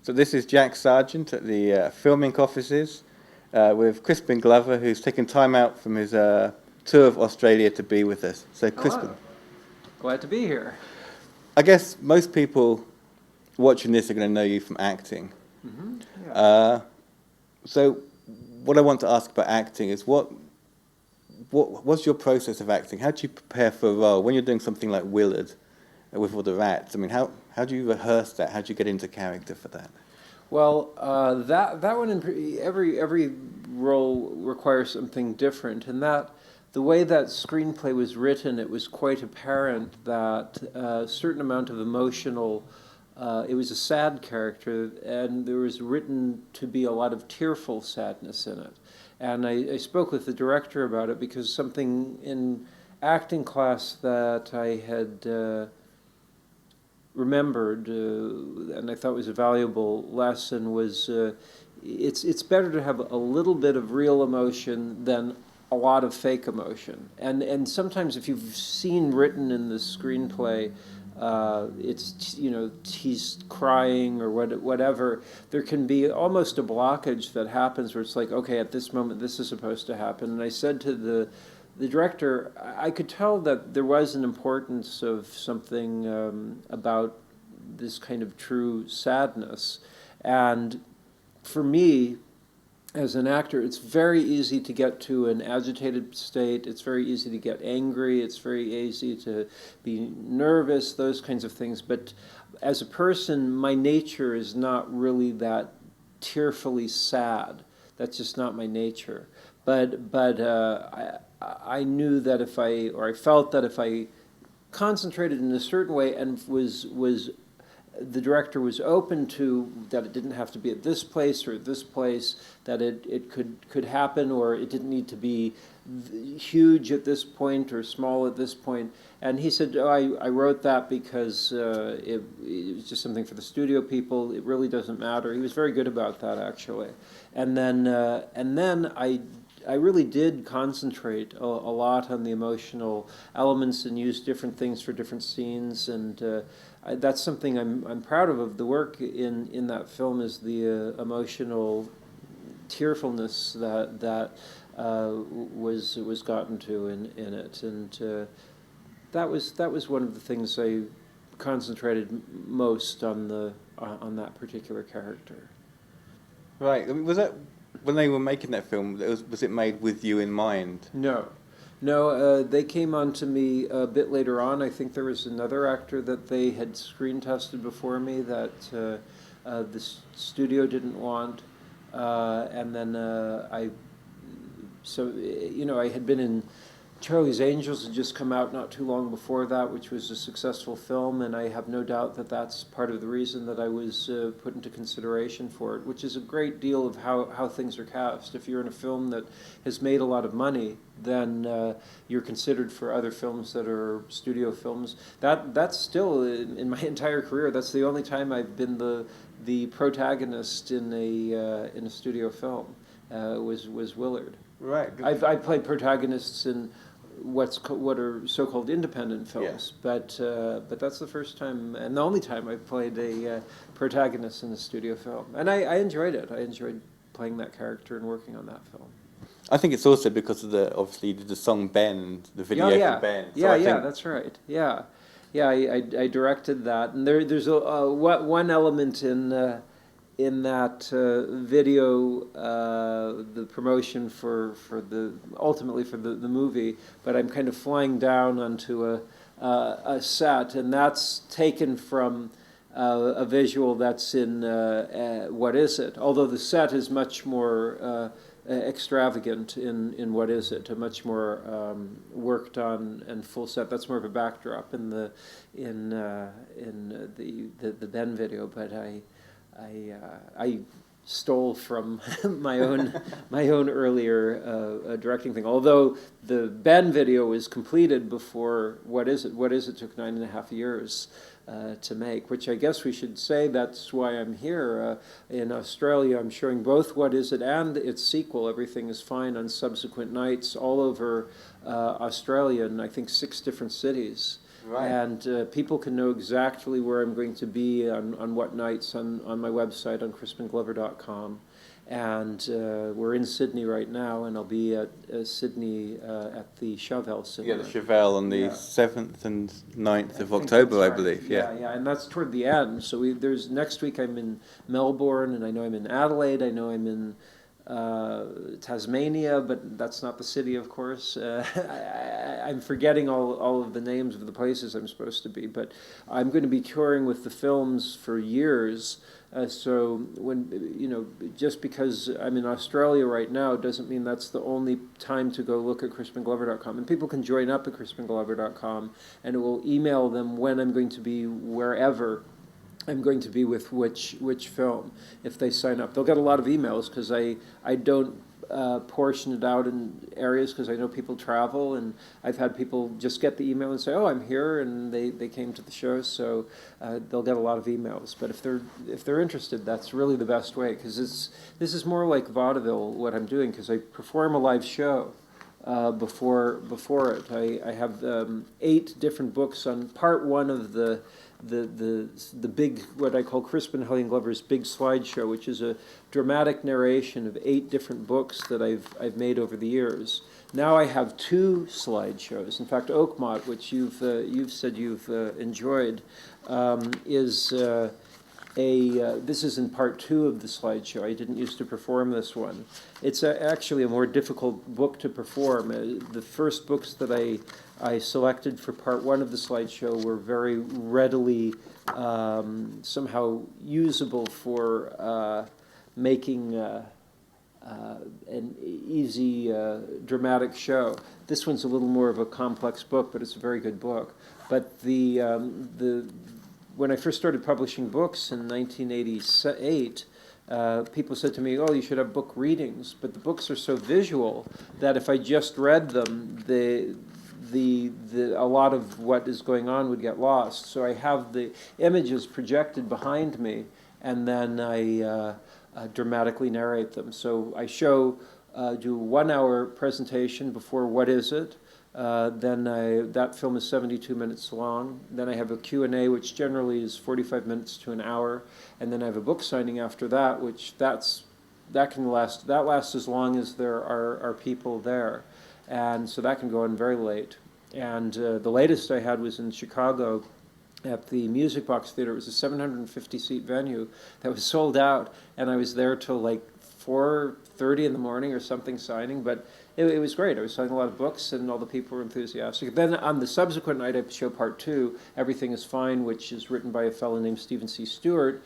So this is Jack Sargent at the FILMINK offices with Crispin Glover, who's taken time out from his tour of Australia to be with us. So Crispin. Hello. Glad to be here. I guess most people watching this are going to know you from acting. Mm-hmm. Yeah. So what I want to ask about acting is what's your process of acting? How do you prepare for a role when you're doing something like Willard with all the rats? I mean, how do you rehearse that? How do you get into character for that? Well, that one every role requires something different, and that the way that screenplay was written, it was quite apparent that a certain amount of emotional. It was a sad character, and there was written to be a lot of tearful sadness in it. And I spoke with the director about it because something in acting class that I had remembered and I thought was a valuable lesson was it's better to have a little bit of real emotion than a lot of fake emotion. And sometimes if you've seen written in the screenplay, it's, you know, he's crying or whatever, there can be almost a blockage that happens where it's like, okay, at this moment this is supposed to happen. And I said to the director, I could tell that there was an importance of something about this kind of true sadness. And for me, as an actor, it's very easy to get to an agitated state. It's very easy to get angry. It's very easy to be nervous, those kinds of things. But as a person, my nature is not really that tearfully sad. That's just not my nature. But I knew that I felt that if I concentrated in a certain way and was the director was open to that it didn't have to be at this place or at this place, that it could happen, or it didn't need to be huge at this point or small at this point. And he said, oh, I wrote that because it was just something for the studio people. It really doesn't matter. He was very good about that, actually. And then I really did concentrate a lot on the emotional elements and use different things for different scenes, and that's something I'm proud of the work in that film, is the emotional tearfulness that was gotten to in it, and that was one of the things I concentrated most on that particular character. Right. I mean, was that when they were making that film? Was it made with you in mind? No, they came on to me a bit later on. I think there was another actor that they had screen tested before me that the studio didn't want, and then I had been in Charlie's Angels, had just come out not too long before that, which was a successful film, and I have no doubt that that's part of the reason that I was put into consideration for it, which is a great deal of how things are cast. If you're in a film that has made a lot of money, then you're considered for other films that are studio films. That's still, in my entire career, that's the only time I've been the protagonist in a studio film, was Willard. Right. I've played protagonists in what are so-called independent films, yeah. But that's the first time and the only time I've played a protagonist in a studio film, and I enjoyed it. I enjoyed playing that character and working on that film. I think it's also because of obviously the song Ben, the video for Ben. So that's right. Yeah, I directed that, and there's one element in that video, the promotion for the movie, but I'm kind of flying down onto a set, and that's taken from a visual that's in What Is It? Although the set is much more extravagant in What Is It? A much more worked on and full set. That's more of a backdrop in the Ben video, but I stole from my own earlier directing thing. Although the Ben video was completed before What Is It? What Is It took 9.5 years to make, which I guess we should say that's why I'm here. In Australia, I'm showing both What Is It and its sequel, Everything Is Fine, on subsequent nights all over Australia, in I think 6 different cities. Right. And people can know exactly where I'm going to be on what nights on my website on crispinglover.com. And we're in Sydney right now, and I'll be at Sydney at the Chauvel Cinema. Yeah, the Chauvel on the Yeah. 7th and 9th of I think October, that's I right. believe. Yeah. Yeah, and that's toward the end. So there's next week I'm in Melbourne, and I know I'm in Adelaide. I know I'm in Tasmania, but that's not the city, of course. I'm forgetting all of the names of the places I'm supposed to be, but I'm going to be touring with the films for years. So just because I'm in Australia right now doesn't mean that's the only time to go look at crispinglover.com. And people can join up at crispinglover.com, and it will email them when I'm going to be wherever I'm going to be with which film if they sign up. They'll get a lot of emails because I don't portion it out in areas because I know people travel, and I've had people just get the email and say, oh, I'm here, and they came to the show, so they'll get a lot of emails. But if they're interested, that's really the best way, because this is more like vaudeville, what I'm doing, because I perform a live show before it. I have 8 different books on part 1 of the big, what I call Crispin Glover's big slideshow, which is a dramatic narration of 8 different books that I've made over the years. Now I have 2 slideshows. In fact, Oakmont, which you've said you've enjoyed, is this is in part 2 of the slideshow. I didn't used to perform this one. It's actually a more difficult book to perform. The first books that I selected for part 1 of the slideshow were very readily somehow usable for making an easy dramatic show. This one's a little more of a complex book, but it's a very good book. But when I first started publishing books in 1988, people said to me, oh, you should have book readings. But the books are so visual that if I just read them, a lot of what is going on would get lost. So I have the images projected behind me, and then I dramatically narrate them. So I do a 1-hour presentation before What Is It? Then that film is 72 minutes long. Then I have a Q&A, which generally is 45 minutes to an hour. And then I have a book signing after that, which that lasts as long as there are people there. And so that can go on very late. And the latest I had was in Chicago at the Music Box Theater. It was a 750-seat venue that was sold out, and I was there till like 4:30 in the morning or something signing, but it was great. I was selling a lot of books, and all the people were enthusiastic. Then on the subsequent night, I show part 2, Everything is Fine, which is written by a fellow named Stephen C. Stewart,